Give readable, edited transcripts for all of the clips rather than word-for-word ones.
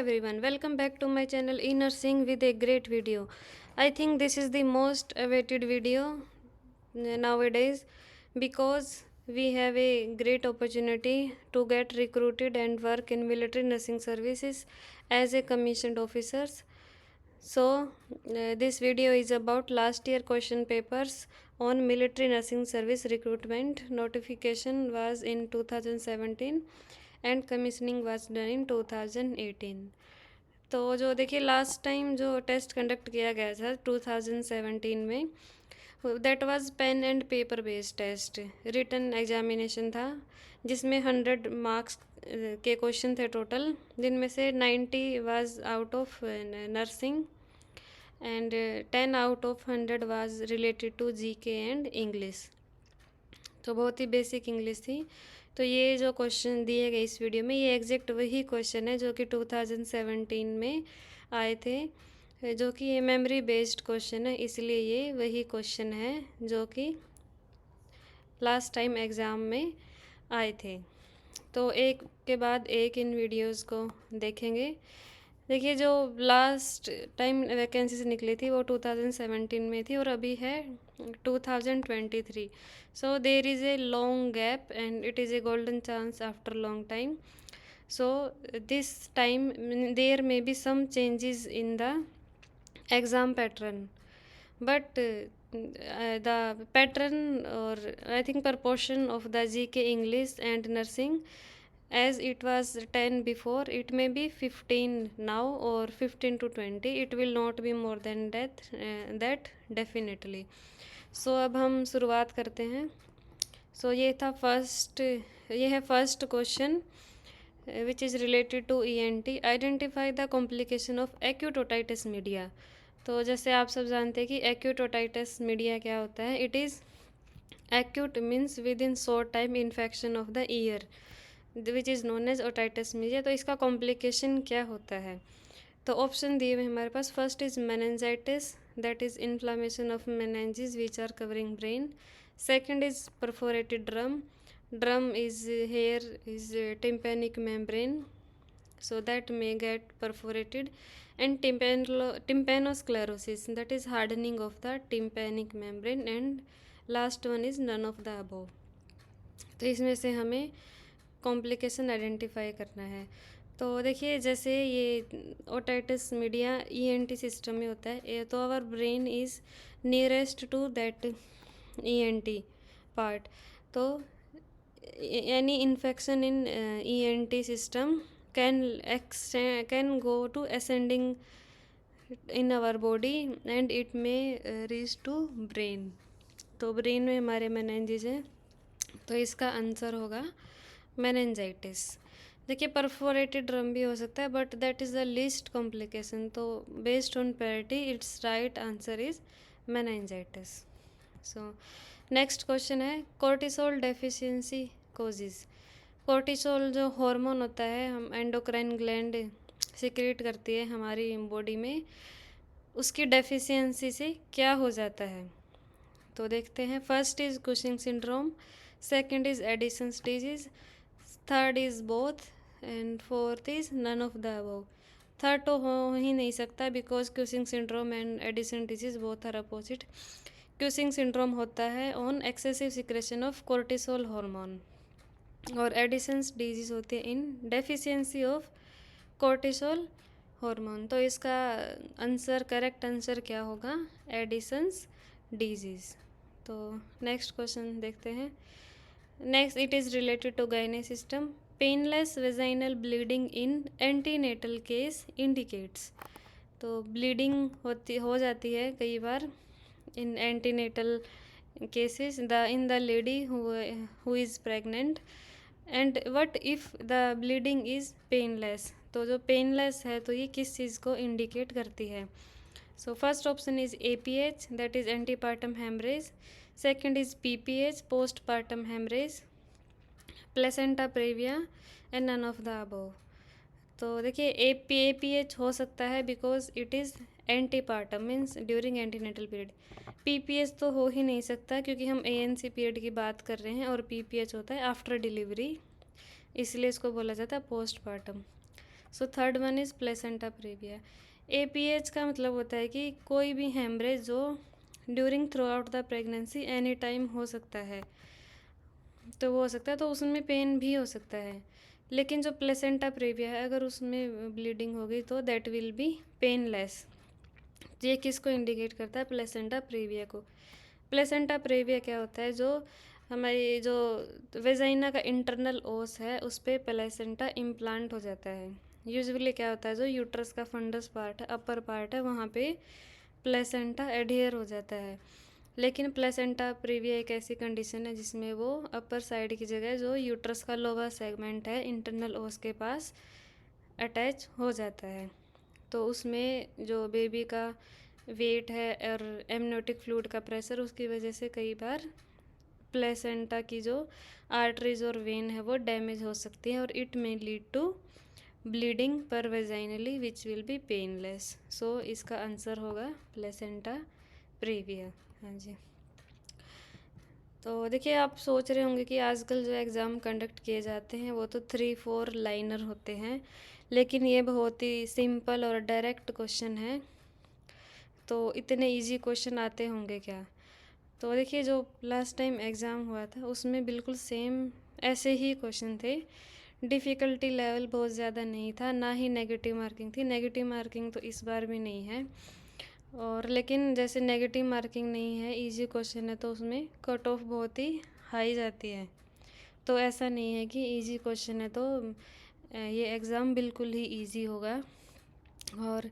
Everyone, welcome back to my channel E-Nursing with a great video. I think this is the most awaited video nowadays because we have a great opportunity to get recruited and work in military nursing services as a commissioned officers. This video is about last year question papers on military nursing service recruitment. Notification was in 2017 and commissioning was done in 2018। तो जो देखिए last time जो test conduct किया गया था 2017 में, that was pen and paper based test, written examination था जिसमें 100 मार्क्स के क्वेश्चन थे टोटल, जिनमें से 90 was out of nursing and 10 out of 100 was related to GK and English. तो बहुत ही बेसिक इंग्लिश थी। तो ये जो क्वेश्चन दिए गए इस वीडियो में, ये एग्जैक्ट वही क्वेश्चन है जो कि 2017 में आए थे, जो कि ये मेमोरी बेस्ड क्वेश्चन है, इसलिए ये वही क्वेश्चन है जो कि लास्ट टाइम एग्ज़ाम में आए थे। तो एक के बाद एक इन वीडियोस को देखेंगे। देखिए जो लास्ट टाइम वैकेंसीज निकली थी वो 2017 में थी और अभी है 2023। So there is a long gap and it is a golden chance after long time. So this time there may be some changes in the exam pattern, but the pattern or I think proportion of the GK English and nursing, as it was 10 before, it may be 15 now or 15 to 20, it will not be more than that definitely. So अब हम शुरुआत करते हैं। ये है first question which is related to ENT. Identify the complication of acute otitis media. तो जैसे आप सब जानते हैं कि acute otitis media क्या होता है। It is acute means within short time infection of the ear which is known as otitis media। तो इसका complication क्या होता है? तो ऑप्शन दिए हुए हमारे पास। First is meningitis, that is inflammation of meninges which are covering brain. Second is perforated drum is here is tympanic membrane, so that may get perforated, and tympanosclerosis, that is hardening of the tympanic membrane, and last one is none of the above। तो इसमें से हमें complication identify करना है। तो देखिए जैसे ये ओटाइटिस मीडिया ईएनटी सिस्टम में होता है, तो our brain is nearest to that ENT part. तो any infection in ENT system can go to ascending in our body and it may reach to brain। तो ब्रेन में हमारे meninges हैं, तो इसका आंसर होगा मेनिंजाइटिस। देखिए परफोरेटेड ड्रम भी हो सकता है but that is the least complication. तो based on parity it's right answer is meningitis. So next question है कोर्टिसोल डेफिशिएंसी कोजिज। कोर्टिसोल जो हार्मोन होता है, हम एंडोक्राइन ग्लैंड सिक्रेट करती है हमारी बॉडी में, उसकी डेफिशिएंसी से क्या हो जाता है? तो देखते हैं। First is Cushing syndrome, second is Addison's disease, third is both, and fourth is none of the above. Third तो हो ही नहीं सकता because Cushing syndrome and Addison disease both are opposite. Cushing syndrome होता है on excessive secretion of cortisol hormone और Addison's disease होती है in deficiency of cortisol hormone. तो इसका आंसर, करेक्ट आंसर क्या होगा? Addison's disease. तो नेक्स्ट क्वेश्चन देखते हैं। Next it is related to gynae system. Painless vaginal bleeding in antenatal case indicates. तो ब्लीडिंग हो जाती है कई बार in antenatal cases in the lady who is pregnant, and what if the bleeding is painless. तो जो painless है तो ये किस चीज़ को इंडिकेट करती है? So first option is APH, that is antepartum hemorrhage. Second is PPH, postpartum hemorrhage, placenta previa, and none of the above। तो देखिए APH हो सकता है because it is antepartum means during antenatal period. PPH तो हो ही नहीं सकता क्योंकि हम ANC पीरियड की बात कर रहे हैं और PPH होता है आफ्टर डिलीवरी, इसलिए इसको बोला जाता है postpartum. So third one is placenta previa. APH का मतलब होता है कि कोई भी हेमरेज जो during through out the pregnancy any time हो सकता है, तो वो हो सकता है, तो उसमें पेन भी हो सकता है। लेकिन जो प्लेसेंटा प्रीविया है, अगर उसमें ब्लीडिंग होगी तो दैट विल बी पेनलेस। ये किसको इंडिकेट करता है? प्लेसेंटा प्रीविया को। प्लेसेंटा प्रीविया क्या होता है? जो हमारी जो वेजाइना का इंटरनल ओस है उस पर प्लेसेंटा इम्प्लांट हो जाता है। यूजुअली क्या होता है, जो यूट्रस का फंडस पार्ट है, अपर पार्ट है, वहाँ पे प्लेसेंटा एडहियर हो जाता है। लेकिन प्लेसेंटा प्रीविया एक ऐसी कंडीशन है जिसमें वो अपर साइड की जगह जो यूट्रस का लोअर सेगमेंट है इंटरनल ओस के पास अटैच हो जाता है। तो उसमें जो बेबी का वेट है और एमनियोटिक फ्लूइड का प्रेशर, उसकी वजह से कई बार प्लेसेंटा की जो आर्टरीज और वेन है वो डैमेज हो सकती है और it may lead to bleeding per vaginally which will be painless. So इसका आंसर होगा प्लेसेंटा प्रीविया। हाँ जी। तो देखिए, आप सोच रहे होंगे कि आजकल जो एग्ज़ाम कंडक्ट किए जाते हैं वो तो 3-4 लाइनर होते हैं, लेकिन ये बहुत ही सिंपल और डायरेक्ट क्वेश्चन है, तो इतने इजी क्वेश्चन आते होंगे क्या? तो देखिए, जो लास्ट टाइम एग्ज़ाम हुआ था उसमें बिल्कुल सेम ऐसे ही क्वेश्चन थे। डिफ़िकल्टी लेवल बहुत ज़्यादा नहीं था, ना ही नेगेटिव मार्किंग थी। नेगेटिव मार्किंग तो इस बार भी नहीं है, और लेकिन जैसे नेगेटिव मार्किंग नहीं है, इजी क्वेश्चन है, तो उसमें कट ऑफ बहुत ही हाई जाती है। तो ऐसा नहीं है कि इजी क्वेश्चन है तो ये एग्ज़ाम बिल्कुल ही इजी होगा। और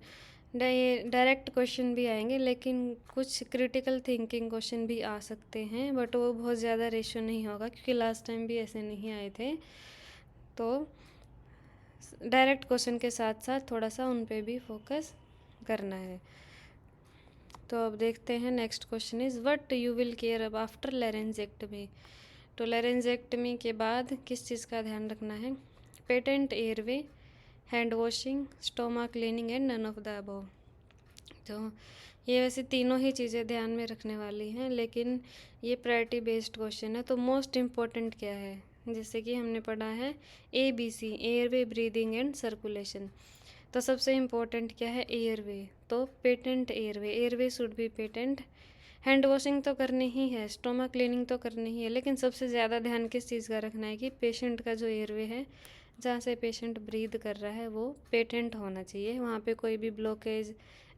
डायरेक्ट क्वेश्चन भी आएंगे, लेकिन कुछ क्रिटिकल थिंकिंग क्वेश्चन भी आ सकते हैं, बट वो बहुत ज़्यादा रेशो नहीं होगा क्योंकि लास्ट टाइम भी ऐसे नहीं आए थे। तो डायरेक्ट क्वेश्चन के साथ साथ थोड़ा सा उन पे भी फोकस करना है। तो अब देखते हैं next question is what you will care अब आफ्टर लैरेंजेक्टमी। तो लैरेंजेक्टमी के बाद किस चीज़ का ध्यान रखना है? Patent airway, hand washing, stoma cleaning and none of the above. तो ये वैसे तीनों ही चीज़ें ध्यान में रखने वाली हैं, लेकिन ये प्रायोरिटी बेस्ड क्वेश्चन है। तो मोस्ट इम्पॉर्टेंट क्या है? जैसे कि हमने पढ़ा है ABC, airway, breathing and circulation. तो सबसे इम्पोर्टेंट क्या है? एयरवे। तो patent airway, airway should be patent. Hand washing तो करनी ही है, स्टोमा क्लीनिंग तो करनी ही है, लेकिन सबसे ज़्यादा ध्यान किस चीज़ का रखना है कि पेशेंट का जो एयरवे है, जहाँ से पेशेंट ब्रीद कर रहा है, वो पेटेंट होना चाहिए। वहाँ पे कोई भी ब्लॉकेज,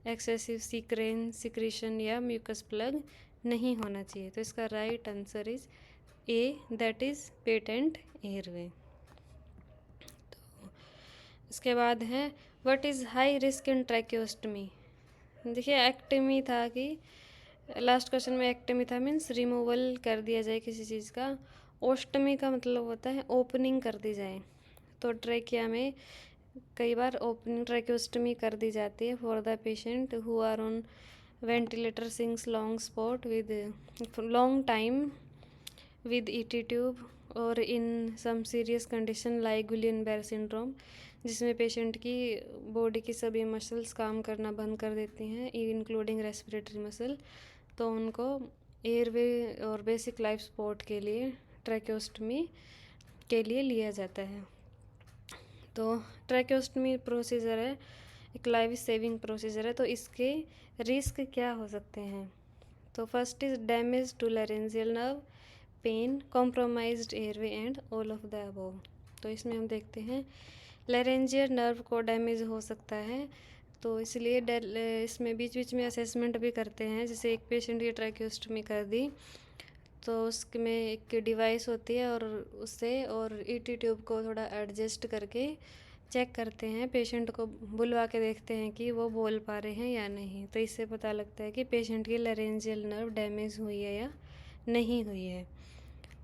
एक्सेसिव सिक्रीशन या म्यूकस प्लग नहीं होना चाहिए। तो इसका right answer is A, that is patent airway. तो इसके बाद है what is high risk in tracheostomy. देखिए, एक्टमी था कि लास्ट क्वेश्चन में एक्टमी था मीन्स रिमूवल कर दिया जाए किसी चीज़ का। ओस्टमी का मतलब होता है ओपनिंग कर दी जाए। तो ट्रैकिया में कई बार ओपनिंग ट्रैकियोस्टमी कर दी जाती है for the patient who are on ventilator since long spot with long time with ET tube और in some serious condition like Guillain Barre syndrome, जिसमें पेशेंट की बॉडी की सभी मसल्स काम करना बंद कर देती हैं, इंक्लूडिंग रेस्पिरेटरी मसल। तो उनको एयरवे और बेसिक लाइफ सपोर्ट के लिए ट्रैकियोस्टमी के लिए लिया जाता है। तो ट्रैकियोस्टमी प्रोसीजर है, एक लाइफ सेविंग प्रोसीजर है। तो इसके रिस्क क्या हो सकते हैं? तो first is damage to laryngeal nerve, pain, compromised airway and all of the above. तो इसमें हम देखते हैं लैरेंजियल नर्व को डैमेज हो सकता है, तो इसलिए इसमें बीच बीच में असेसमेंट भी करते हैं। जैसे एक पेशेंट की ट्रैकियोस्टमी कर दी तो उसमें एक डिवाइस होती है और उससे और ईटी ट्यूब को थोड़ा एडजस्ट करके चेक करते हैं, पेशेंट को बुलवा के देखते हैं कि वो बोल पा रहे हैं या नहीं। तो इससे पता लगता है कि पेशेंट की लैरेंजियल नर्व डैमेज हुई है या नहीं हुई है।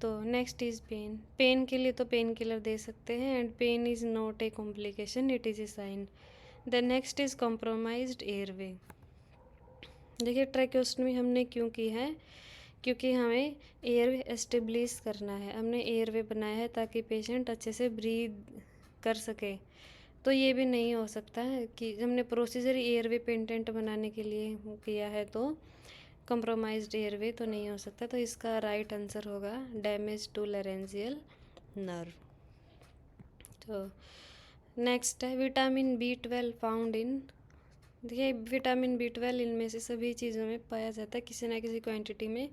तो नेक्स्ट इज़ पेन। पेन के लिए तो पेन किलर दे सकते हैं, and pain is not a complication, it is a sign. The next is compromised airway. देखिए, ट्रैकियोस्टमी हमने क्यों की है? क्योंकि हमें एयरवे एस्टेब्लिश करना है, हमने एयरवे बनाया है ताकि पेशेंट अच्छे से ब्रीद कर सके। तो ये भी नहीं हो सकता है कि हमने प्रोसीजर एयरवे पेटेंट बनाने के लिए किया है, तो कंप्रोमाइज्ड एयरवे तो नहीं हो सकता। तो इसका राइट आंसर होगा डैमेज टू लैरेंजियल नर्व। तो नेक्स्ट है विटामिन B12 फाउंड इन। देखिए विटामिन B12 इनमें से सभी चीज़ों में पाया जाता है किसी ना किसी क्वांटिटी में,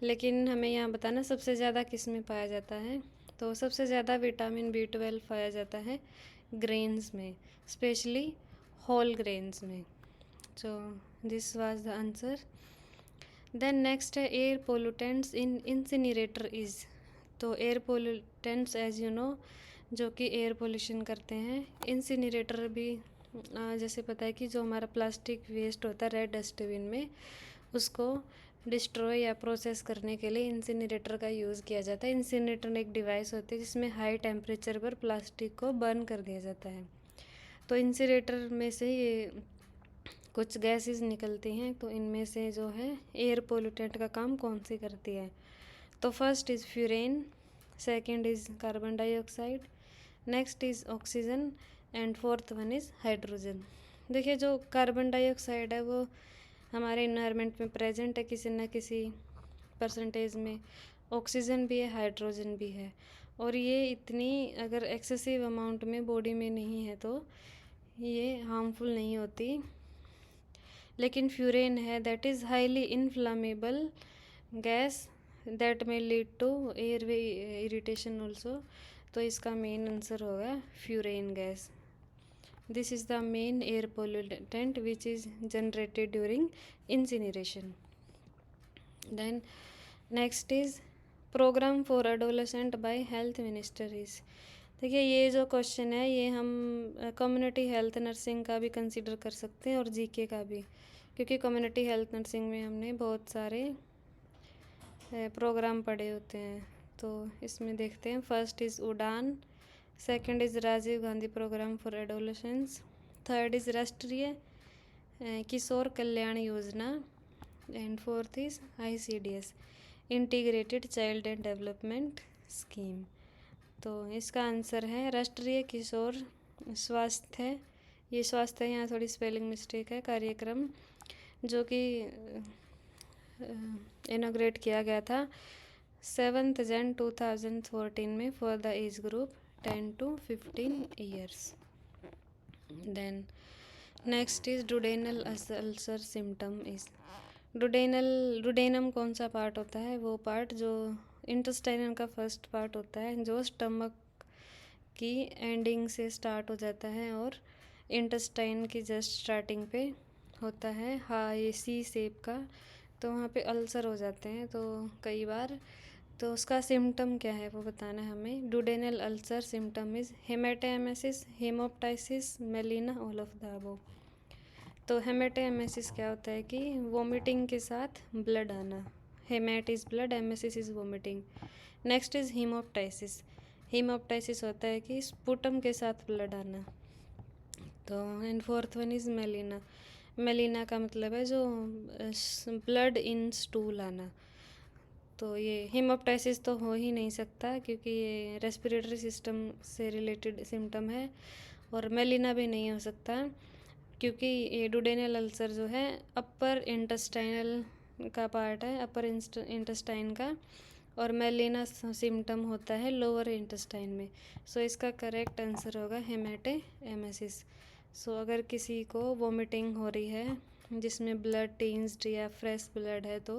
लेकिन हमें यहाँ बताना सबसे ज़्यादा किस में पाया जाता है। तो सबसे ज़्यादा विटामिन B12 पाया जाता है ग्रेन्स में, स्पेशली होल ग्रेन्स में। So this was the answer. Then next है air pollutants in incinerator is. तो air pollutants as you know जो कि एयर पोल्यूशन करते हैं। इंसिनरेटर भी जैसे पता है कि जो हमारा प्लास्टिक वेस्ट होता है रेड डस्टबिन में, उसको डिस्ट्रॉय या प्रोसेस करने के लिए इंसिनरेटर का यूज़ किया जाता है। इंसिनरेटर एक डिवाइस होती है जिसमें हाई टेम्परेचर पर प्लास्टिक को बर्न कर दिया जाता है। तो इंसिनरेटर में से ये कुछ गैसेस निकलती हैं, तो इनमें से जो है एयर पोल्यूटेंट का काम कौन सी करती है। तो first is furan, second is carbon dioxide, next is oxygen and fourth one is hydrogen. देखिए जो कार्बन डाइऑक्साइड है वो हमारे इन्वायरमेंट में प्रेजेंट है किसी न किसी परसेंटेज में, ऑक्सीजन भी है, हाइड्रोजन भी है, और ये इतनी अगर एक्सेसिव अमाउंट में बॉडी में नहीं है तो ये हार्मफुल नहीं होती। लेकिन फ्यूरेन है that is highly inflammable gas that may lead to airway irritation also. तो इसका मेन आंसर होगा furan gas. This is the main air pollutant which is generated during incineration. Then next is programme for adolescent by health minister is. देखिए ये जो question है ये हम community health nursing का भी कंसिडर कर सकते हैं और जीके का भी, क्योंकि कम्युनिटी हेल्थ नर्सिंग में हमने बहुत सारे प्रोग्राम पढ़े होते हैं। तो इसमें देखते हैं first is Udaan, second is Rajiv Gandhi program for adolescence, third is Rashtriya Kishor Kalyan Yojana and fourth is ICDS integrated child and development scheme. तो इसका आंसर है राष्ट्रीय किशोर स्वास्थ्य, ये स्वास्थ्य यहाँ थोड़ी स्पेलिंग मिस्टेक है, कार्यक्रम जो कि इनॉग्रेट किया गया था 7 जनवरी 2014 में for the age group 10 to 15 years. Then next is duodenal ulcer symptom is. Duodenum कौन सा पार्ट होता है, वो पार्ट जो इंटेस्टाइनल का फर्स्ट पार्ट होता है जो स्टमक की एंडिंग से स्टार्ट हो जाता है और इंटेस्टाइन की जस्ट स्टार्टिंग पे होता है, हाँ ये सी शेप का, तो वहाँ पे अल्सर हो जाते हैं तो कई बार। तो उसका सिम्टम क्या है वो बताना है हमें। Duodenal ulcer symptom is haematemesis, haemoptysis, melaena, all of the above. तो हेमेटेमेसिस क्या होता है कि वोमिटिंग के साथ ब्लड आना, haemat is blood, emesis is vomiting. Next is haemoptysis, haemoptysis होता है कि स्पुटम के साथ ब्लड आना। तो and fourth one is melaena, melaena का मतलब है जो ब्लड इन स्टूल आना। तो ये हीमोप्टाइसिस तो हो ही नहीं सकता क्योंकि ये रेस्पिरेटरी सिस्टम से रिलेटेड सिम्टम है, और मेलिना भी नहीं हो सकता क्योंकि ये डुडेनल अल्सर जो है अपर इंटेस्टाइनल का पार्ट है, अपर इंटेस्टाइन का, और मेलिना सिम्टम होता है लोअर इंटेस्टाइन में। सो इसका करेक्ट आंसर होगा हेमेटेमेसिस। सो अगर किसी को वोमिटिंग हो रही है जिसमें ब्लड टिंज्ड या फ्रेश ब्लड है तो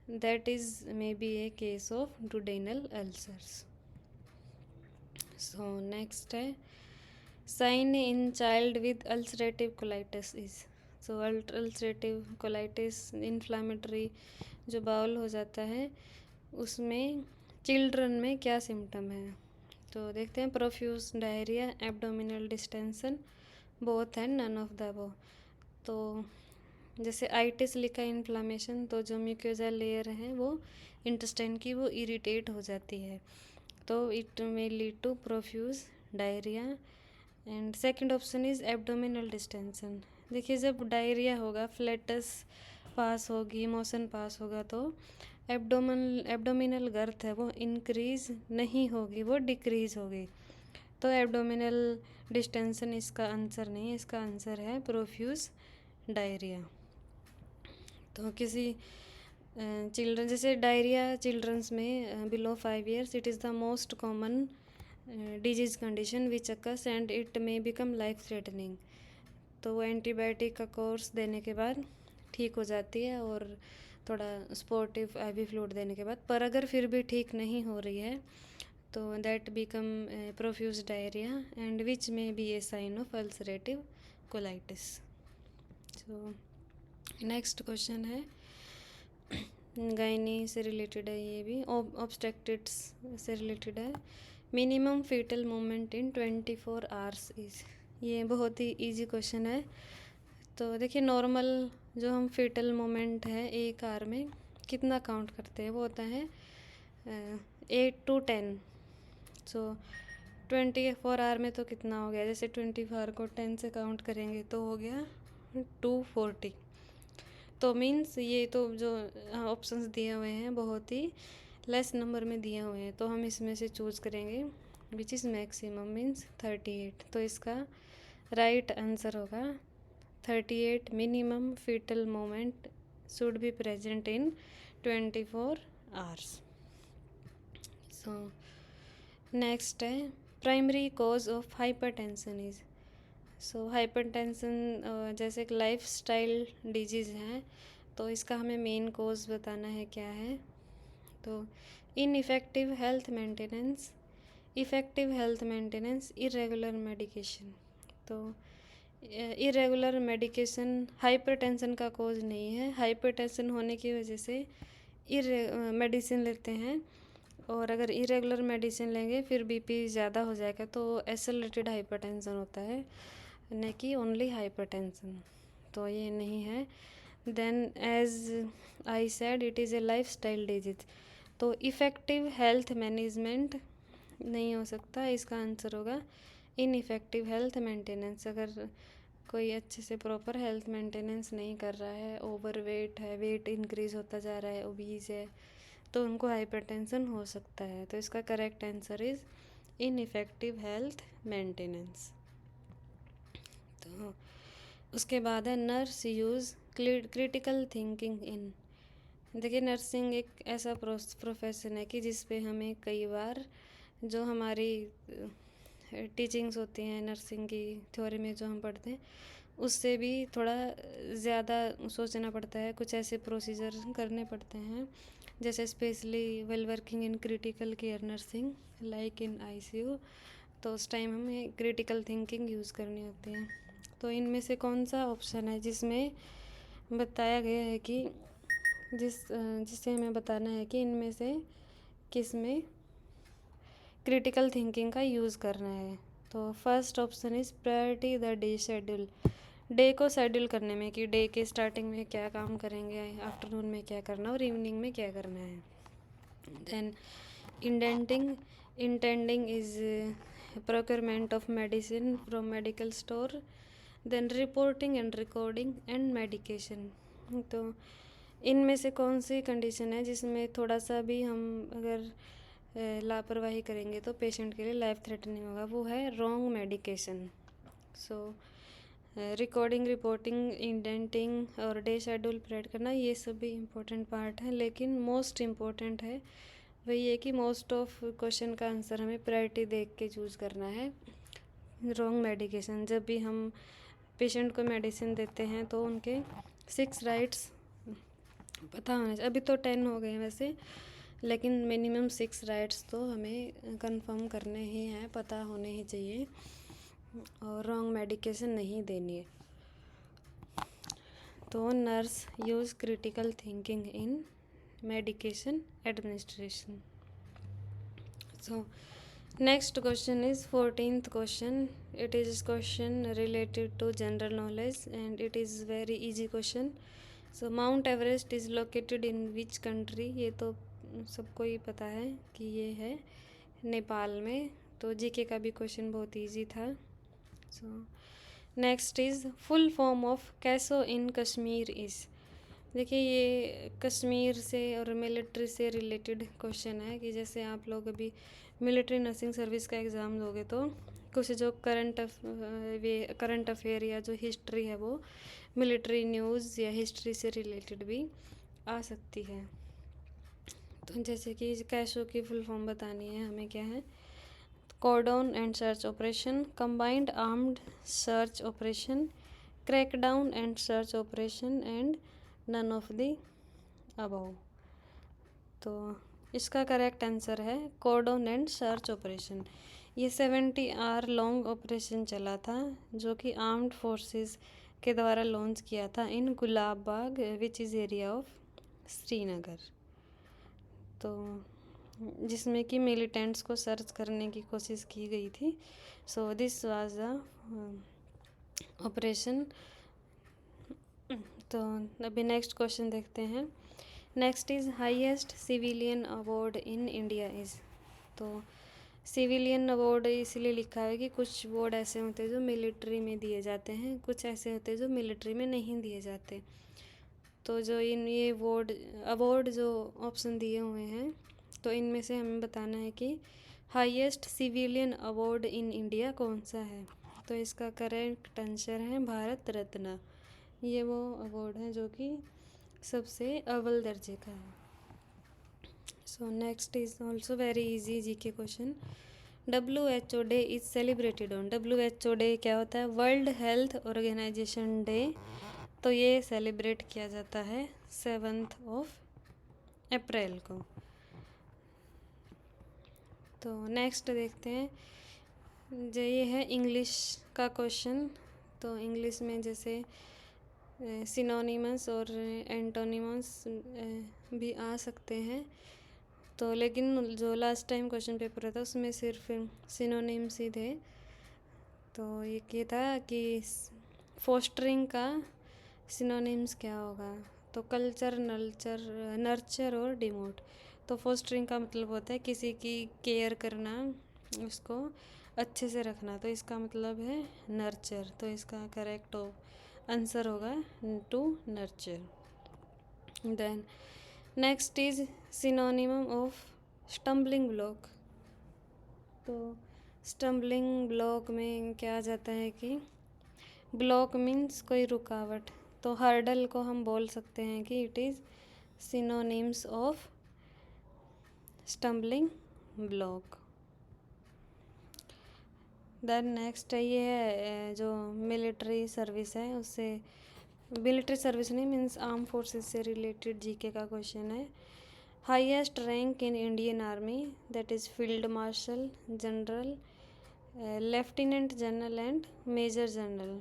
that is may be a case of duodenal ulcers. So next है sign in child with ulcerative colitis is. So ulcerative colitis inflammatory जो बाउल हो जाता है उसमें चिल्ड्रन में क्या सिम्टम है। तो देखते हैं profuse diarrhoea, abdominal distension, both and none of the above. तो जैसे आइटिस लिखा इन्फ्लामेशन, तो जो म्यूकोजल लेयर है वो इंटेस्टाइन की वो इरिटेट हो जाती है, तो it may lead to profuse diarrhoea. And second option is abdominal distension. देखिए जब डायरिया होगा, फ्लैटस पास होगी, मोशन पास होगा, तो एब्डोमिनल गर्थ है वो इंक्रीज नहीं होगी, वो डिक्रीज होगी। तो एब्डोमिनल डिस्टेंशन इसका आंसर नहीं है, इसका आंसर है प्रोफ्यूज डायरिया। तो किसी चिल्ड्रन जैसे डायरिया चिल्ड्रंस में below 5 years it is the most common disease condition which occurs and it may become life threatening. तो वो एंटीबायोटिक का कोर्स देने के बाद ठीक हो जाती है और थोड़ा स्पोर्टिव आईवी फ्लूइड देने के बाद। पर अगर फिर भी ठीक नहीं हो रही है तो that become profuse diarrhoea and which may be a sign of ulcerative colitis. So next question है, गायनी से रिलेटेड है, ये भी ऑब्स्ट्रक्टिव्स से रिलेटेड है। Minimum fetal movement in 24 hours is. ये बहुत ही इजी क्वेश्चन है। तो देखिए नॉर्मल जो हम फीटल मोमेंट है एक आवर में कितना काउंट करते हैं वो होता है 8 to 10। सो 24 आवर में तो कितना हो गया, जैसे 24 को 10 से काउंट करेंगे तो हो गया 240। तो मीन्स ये तो जो ऑप्शंस दिए हुए हैं बहुत ही लेस नंबर में दिए हुए हैं, तो हम इसमें से चूज़ करेंगे विच इज़ मैक्सिमम मीन्स 38। तो इसका राइट आंसर होगा 38 minimum fetal moment should be present in 24 hours. So next है, primary cause of hypertension is. So hypertension जैसे एक लाइफ स्टाइल डिजीज़ है, तो इसका हमें मेन कॉज बताना है क्या है। तो ineffective health maintenance, effective health maintenance, irregular medication. तो इरेगुलर मेडिकेशन हाइपरटेंशन का कॉज नहीं है। हाइपरटेंशन होने की वजह से मेडिसिन लेते हैं, और अगर इरेगुलर मेडिसिन लेंगे फिर बीपी ज़्यादा हो जाएगा, तो एसेलेटेड हाइपरटेंशन होता है, न कि ओनली हाइपरटेंशन। तो ये नहीं है। Then as I said it is a lifestyle disease. तो इफ़ेक्टिव हेल्थ मैनेजमेंट नहीं हो सकता, इसका आंसर होगा इनइफेक्टिव हेल्थ मेंटेनेंस। अगर कोई अच्छे से प्रॉपर हेल्थ मेंटेनेंस नहीं कर रहा है, ओवरवेट है, वेट इंक्रीज़ होता जा रहा है, ओबीज है, तो उनको हाइपरटेंशन हो सकता है। तो इसका correct answer is ineffective health maintenance. तो उसके बाद है नर्स यूज़ क्रिटिकल थिंकिंग इन। देखिए नर्सिंग एक ऐसा प्रोफेशन है कि जिस पे हमें कई बार जो हमारी टीचिंग्स होती हैं नर्सिंग की थ्योरी में जो हम पढ़ते हैं उससे भी थोड़ा ज़्यादा सोचना पड़ता है, कुछ ऐसे प्रोसीजर करने पड़ते हैं, जैसे specially well working in critical care nursing like in ICU. तो उस टाइम हमें क्रिटिकल थिंकिंग यूज़ करनी होती है। तो इनमें से कौन सा ऑप्शन है जिसमें बताया गया है कि जिससे हमें बताना है कि इनमें से किस में क्रिटिकल थिंकिंग का यूज़ करना है। तो first option is priority the day schedule. Day को शेड्यूल करने में कि डे के स्टार्टिंग में क्या काम करेंगे, आफ्टरनून में क्या करना और इवनिंग में क्या करना है। Then indenting is procurement of medicine from medical store. Then reporting and recording and medication. तो इनमें से कौन सी कंडीशन है जिसमें थोड़ा सा भी हम अगर लापरवाही करेंगे तो पेशेंट के लिए लाइफ थ्रेटनिंग होगा, वो है रॉन्ग मेडिकेशन। सो रिकॉर्डिंग, रिपोर्टिंग, इंडेंटिंग और डे शेड्यूल प्रोवाइड करना, ये सभी इम्पोर्टेंट पार्ट हैं, लेकिन मोस्ट इम्पोर्टेंट है वही है कि मोस्ट ऑफ क्वेश्चन का आंसर हमें प्रायोरिटी देख के चूज़ करना है। रॉन्ग मेडिकेशन, जब भी हम पेशेंट को मेडिसिन देते हैं तो उनके 6 राइट्स पता होने चाहिए। अभी तो 10 हो गए हैं वैसे, लेकिन मिनिमम 6 राइट्स तो हमें कंफर्म करने ही हैं, पता होने ही चाहिए, और रॉन्ग मेडिकेशन नहीं देनी है। तो nurse use critical thinking in medication administration. So next question is 14th question. It is question related to general knowledge and it is very easy question. So Mount Everest is located in which country. ये तो सबको ही पता है कि ये है नेपाल में। तो जीके का भी क्वेश्चन बहुत इजी था। So next is full form of कैसो इन कश्मीर इज़। देखिए ये कश्मीर से और मिलिट्री से रिलेटेड क्वेश्चन है कि जैसे आप लोग अभी मिलिट्री नर्सिंग सर्विस का एग्ज़ाम दोगे तो कुछ जो करंट अफेयर या जो हिस्ट्री है वो मिलिट्री न्यूज़ या हिस्ट्री से रिलेटेड भी आ सकती है। तो जैसे कि कैशो की फुल फॉर्म बतानी है हमें, क्या है cordon and search operation, combined armed search operation, crackdown and search operation, and none of the above। तो इसका करेक्ट आंसर है कॉर्डन एंड सर्च ऑपरेशन। ये 70 आवर लॉन्ग ऑपरेशन चला था जो कि आर्म्ड फोर्सेस के द्वारा लॉन्च किया था in Gulab Bagh which is area of Srinagar. तो जिसमें कि मिलिटेंट्स को सर्च करने की कोशिश की गई थी। सो दिस वाज द ऑपरेशन। तो अभी नेक्स्ट क्वेश्चन देखते हैं। Next is highest civilian award in India is. तो सिविलियन अवार्ड इसलिए लिखा है कि कुछ अवार्ड ऐसे होते हैं जो मिलिट्री में दिए जाते हैं, कुछ ऐसे होते हैं जो मिलिट्री में नहीं दिए जाते। तो जो ये अवार्ड जो ऑप्शन दिए हुए हैं तो इनमें से हमें बताना है कि highest civilian award in India कौन सा है। तो इसका करेक्ट आंसर है भारत रत्न। ये वो अवार्ड है जो कि सबसे अव्वल दर्जे का है। So next is also very easy GK question. WHO day is celebrated on. WHO day क्या होता है? World health organisation day. तो ये सेलिब्रेट किया जाता है 7 अप्रैल को। तो नेक्स्ट देखते हैं जो ये है इंग्लिश का क्वेश्चन। तो इंग्लिश में जैसे सिनोनिमस और एंटोनिमस भी आ सकते हैं। तो लेकिन जो लास्ट टाइम क्वेश्चन पेपर था उसमें सिर्फ सिनोनिम्स ही थे। तो ये था कि फोस्टरिंग का सिनोनिम्स क्या होगा। तो कल्चर, नर्चर और डिमोट। तो फोस्टरिंग का मतलब होता है किसी की केयर करना, उसको अच्छे से रखना। तो इसका मतलब है नर्चर। तो इसका करेक्ट आंसर होगा to nurture. Then next is synonym of stumbling block. तो स्टम्बलिंग ब्लॉक में क्या आ जाता है कि ब्लॉक मीन्स कोई रुकावट। तो हर्डल को हम बोल सकते हैं कि it is synonyms of stumbling block. Then next ये है जो मिलिट्री सर्विस है, उससे मिलिट्री सर्विस नहीं मीन्स आर्म फोर्सेस से रिलेटेड जीके का क्वेश्चन है। Highest rank in Indian army that is field marshal, general, lieutenant general and major general.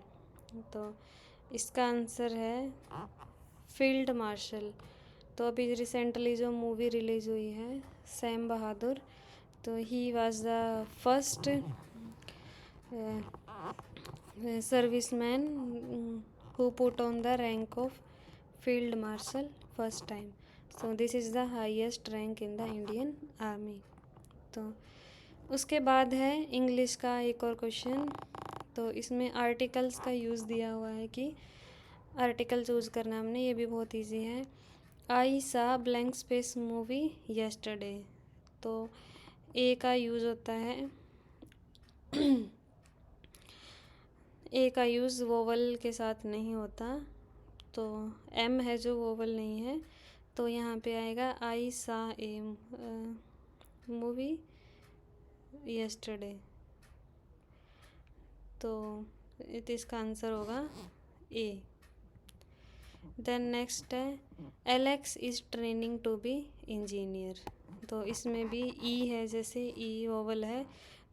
तो इसका आंसर है फील्ड मार्शल। तो अभी रिसेंटली जो मूवी रिलीज हुई है सैम बहादुर, तो he was the first serviceman who put on the rank of field marshal first time. So this is the highest rank in the Indian army. तो उसके बाद है इंग्लिश का एक और क्वेश्चन। तो इसमें आर्टिकल्स का यूज़ दिया हुआ है कि आर्टिकल चूज़ करना हमने, ये भी बहुत इजी है। आई सा ब्लैंक स्पेस मूवी येस्टरडे। तो ए का यूज़ होता है ए का यूज़ वोवल के साथ नहीं होता। तो एम है जो वोवल नहीं है। तो यहाँ पे आएगा आई सा ए मूवी येस्टरडे। तो इसका आंसर होगा ए। देन नेक्स्ट है Alex is training to be engineer. तो इसमें भी ई है, जैसे ई वोवल है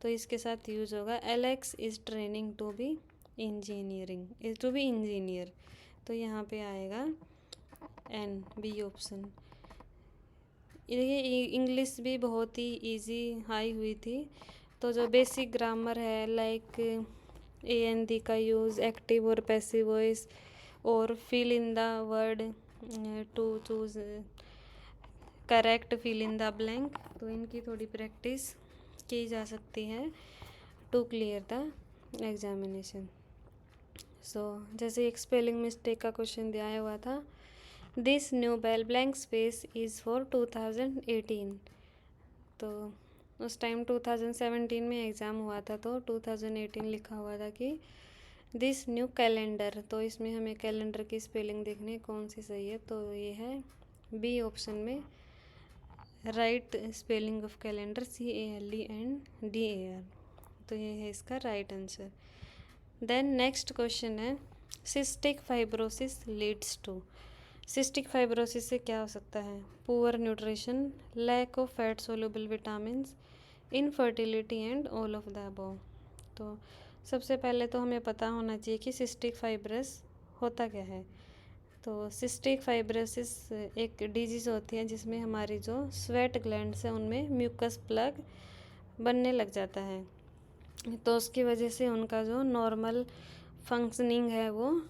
तो इसके साथ यूज़ होगा Alex is training to be engineering, to be engineer. तो यहाँ पे आएगा एन, बी ऑप्शन। ये इंग्लिश भी बहुत ही इजी हाई हुई थी। तो जो बेसिक ग्रामर है लाइक ए एन दी का यूज़, एक्टिव और पैसिव वॉइस, और fill in the word to choose correct fill in the blank, तो इनकी थोड़ी प्रैक्टिस की जा सकती है to clear the examination. So जैसे एक स्पेलिंग मिस्टेक का क्वेश्चन दिया हुआ था, this new bell blank space is for 2018। तो उस टाइम 2017 में एग्ज़ाम हुआ था तो 2018 लिखा हुआ था कि दिस न्यू कैलेंडर। तो इसमें हमें कैलेंडर की स्पेलिंग देखनी है कौन सी सही है। तो ये है बी ऑप्शन में right spelling of calendar, CALENDAR। तो ये है इसका right answer. Then next question है cystic fibrosis leads to. Cystic fibrosis से क्या हो सकता है? Poor nutrition, lack of fat soluble vitamins, infertility and all of the above. तो सबसे पहले तो हमें पता होना चाहिए कि सिस्टिक फाइब्रस होता क्या है। तो सिस्टिक फाइब्रोसिस एक डिजीज़ होती है जिसमें हमारी जो स्वेट ग्लैंड्स हैं उनमें म्यूकस प्लग बनने लग जाता है, तो उसकी वजह से उनका जो नॉर्मल फंक्शनिंग है वो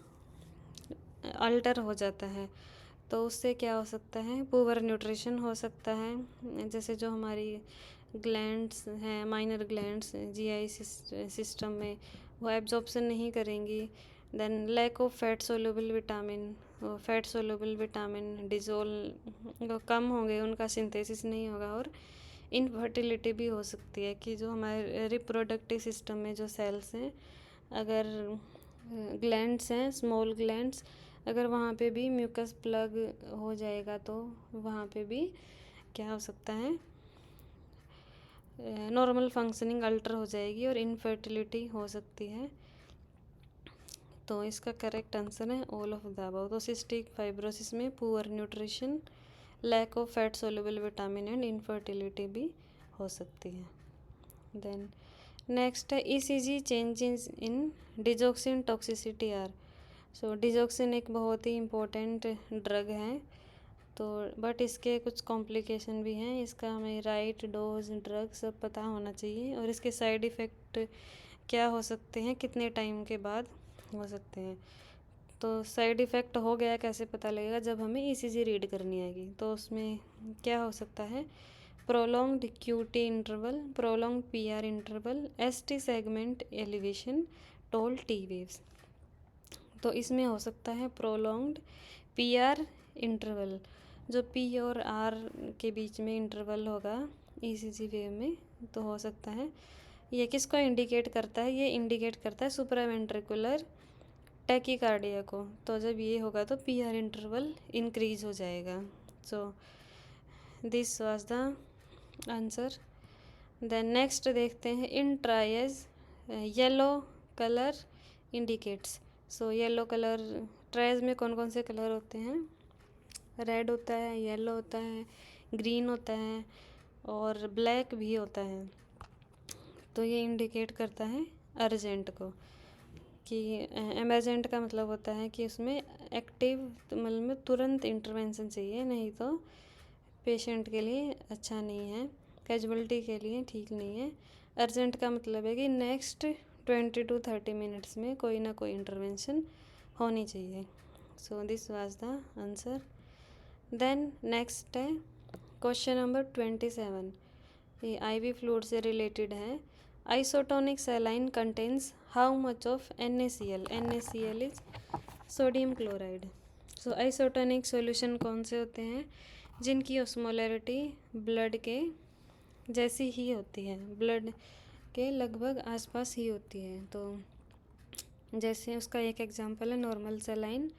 अल्टर हो जाता है। तो उससे क्या हो सकता है? पुअर न्यूट्रिशन हो सकता है, जैसे जो हमारी ग्लैंड्स हैं, माइनर ग्लैंड्स जीआई सिस्टम में वो एब्जॉर्प्शन नहीं करेंगी। Then lack of fat soluble vitamin, fat soluble vitamin dissolve कम होंगे, उनका सिंथेसिस नहीं होगा। और इनफर्टिलिटी भी हो सकती है कि जो हमारे रिप्रोडक्टिव सिस्टम में जो सेल्स हैं, अगर ग्लैंड्स हैं, स्मॉल ग्लैंड्स, अगर वहाँ पे भी म्यूकस प्लग हो जाएगा तो वहाँ पे भी क्या हो सकता है? नॉर्मल फंक्शनिंग अल्टर हो जाएगी और इनफर्टिलिटी हो सकती है। तो इसका करेक्ट आंसर है ऑल ऑफ द अबव। तो सिस्टिक फाइब्रोसिस में poor nutrition, lack of fat soluble vitamin and infertility भी हो सकती है। देन नेक्स्ट है ECG changes in digoxin toxicity are. So digoxin एक बहुत ही इम्पोर्टेंट ड्रग है, तो बट इसके कुछ कॉम्प्लिकेशन भी हैं। इसका हमें राइट डोज ड्रग सब पता होना चाहिए, और इसके साइड इफ़ेक्ट क्या हो सकते हैं, कितने टाइम के बाद हो सकते हैं। तो साइड इफ़ेक्ट हो गया कैसे पता लगेगा? जब हमें ईसीजी रीड करनी आएगी। तो उसमें क्या हो सकता है? Prolonged QT interval, prolonged PR interval, ST segment elevation, toll T waves. तो इसमें हो सकता है प्रोलॉन्ग्ड पीआर इंटरवल, जो पी और आर के बीच में इंटरवल होगा ईसीजी वेव में, तो हो सकता है। ये किसको इंडिकेट करता है? ये इंडिकेट करता है सुप्रावेंट्रिकुलर टैकीकार्डिया को। तो जब ये होगा तो पीआर इंटरवल इंक्रीज हो जाएगा। So this was the answer. Then next देखते हैं in triage yellow colour indicates. So yellow colour, triage में कौन कौन से कलर होते हैं? रेड होता है, येलो होता है, ग्रीन होता है और ब्लैक भी होता है। तो ये इंडिकेट करता है अर्जेंट को, कि एमरजेंट का मतलब होता है कि उसमें एक्टिव मतलब में तुरंत इंटरवेंशन चाहिए, नहीं तो पेशेंट के लिए अच्छा नहीं है, कैजुअलिटी के लिए ठीक नहीं है। अर्जेंट का मतलब है कि नेक्स्ट 20 to 30 मिनट्स में कोई ना कोई इंटरवेंशन होनी चाहिए। So this was the answer. Then next है क्वेश्चन नंबर 27, ये आईवी फ्लूइड से रिलेटेड है। Isotonic saline contains how much of NaCl? NaCl is sodium chloride. So isotonic solution कौन से होते हैं? जिनकी ऑस्मोलैरिटी ब्लड के जैसी ही होती है, ब्लड के लगभग आसपास ही होती है। तो जैसे उसका एक एग्जांपल है नॉर्मल सैलाइन।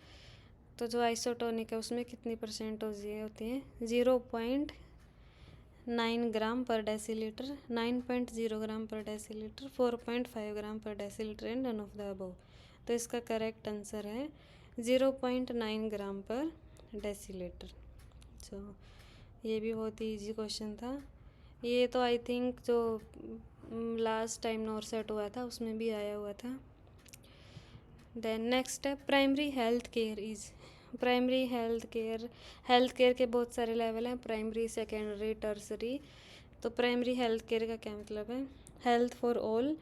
तो जो आइसोटोनिक है उसमें कितनी % होती है? 0.9 ग्राम पर डेसीलीटर, 9.0 ग्राम पर डेसीलीटर, 4.5 ग्राम पर decilitre and none of the above. तो इसका करेक्ट आंसर है 0.9 ग्राम पर डेसीलीटर। सो ये भी बहुत ही ईजी क्वेश्चन था। ये तो आई थिंक जो लास्ट टाइम नॉरसेट हुआ था उसमें भी आया हुआ था। देन नेक्स्ट है primary health care is. Primary health care के बहुत सारे लेवल हैं, प्राइमरी, सेकेंडरी, टर्सरी। तो प्राइमरी हेल्थ केयर का क्या मतलब है? Health for all,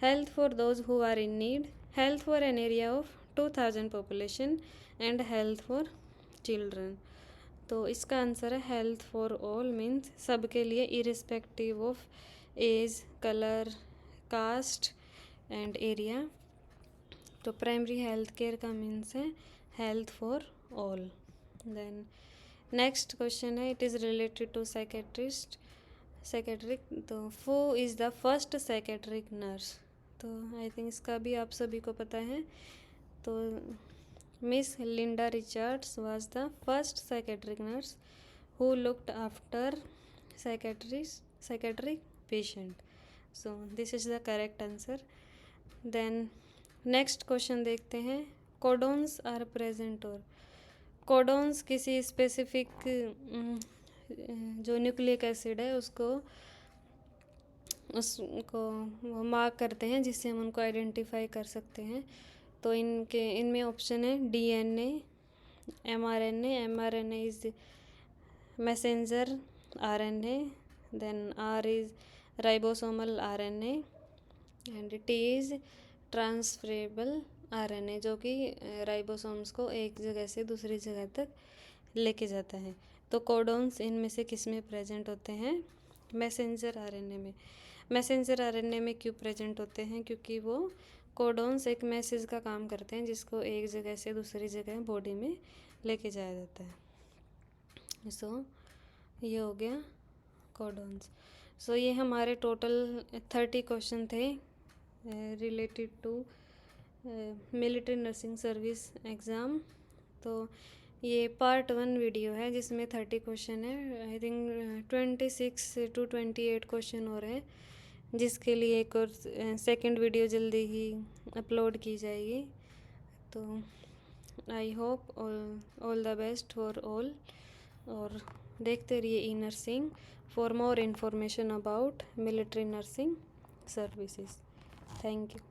health for those who are in need, health for an area of 2000 population and health for children. तो इसका आंसर है हेल्थ फॉर ऑल, मीन्स सबके लिए irrespective of age, colour, caste and area. तो primary health care का means है health for all. Then next question है it is related to psychiatrist, psychiatric. तो who is the first psychiatric nurse? तो I think इसका भी आप सभी को पता है। तो Miss Linda Richards was the first psychiatric nurse who looked after psychiatric patient. So this is the correct answer. Then next question देखते हैं, कोडोन्स आर प्रेजेंट और कोडोन्स किसी स्पेसिफिक जो न्यूक्लिक एसिड है उसको वो मार्क करते हैं जिससे हम उनको आइडेंटिफाई कर सकते हैं। तो इनमें ऑप्शन है DNA, mRNA is messenger RNA, then R is ribosomal RNA and T is transferable RNA, जो कि राइबोसोम्स को एक जगह से दूसरी जगह तक लेके जाता है। तो कोडोन्स इनमें से किस में प्रेजेंट होते हैं? मैसेंजर RNA में। मैसेंजर RNA में क्यों प्रेजेंट होते हैं? क्योंकि वो कोडोन्स एक मैसेज का काम करते हैं जिसको एक जगह से दूसरी जगह बॉडी में लेके जाया जाता है। सो ये हो गया कोडोन्स। सो ये हमारे टोटल 30 क्वेश्चन थे related to military nursing service exam. तो ये पार्ट 1 वीडियो है जिसमें 30 क्वेश्चन है। आई थिंक 26 to 28 क्वेश्चन और है, जिसके लिए एक और सेकंड वीडियो जल्दी ही अपलोड की जाएगी। तो I hope all the best for all, और देखते रहिए E nursing for more information about military nursing services. Thank you.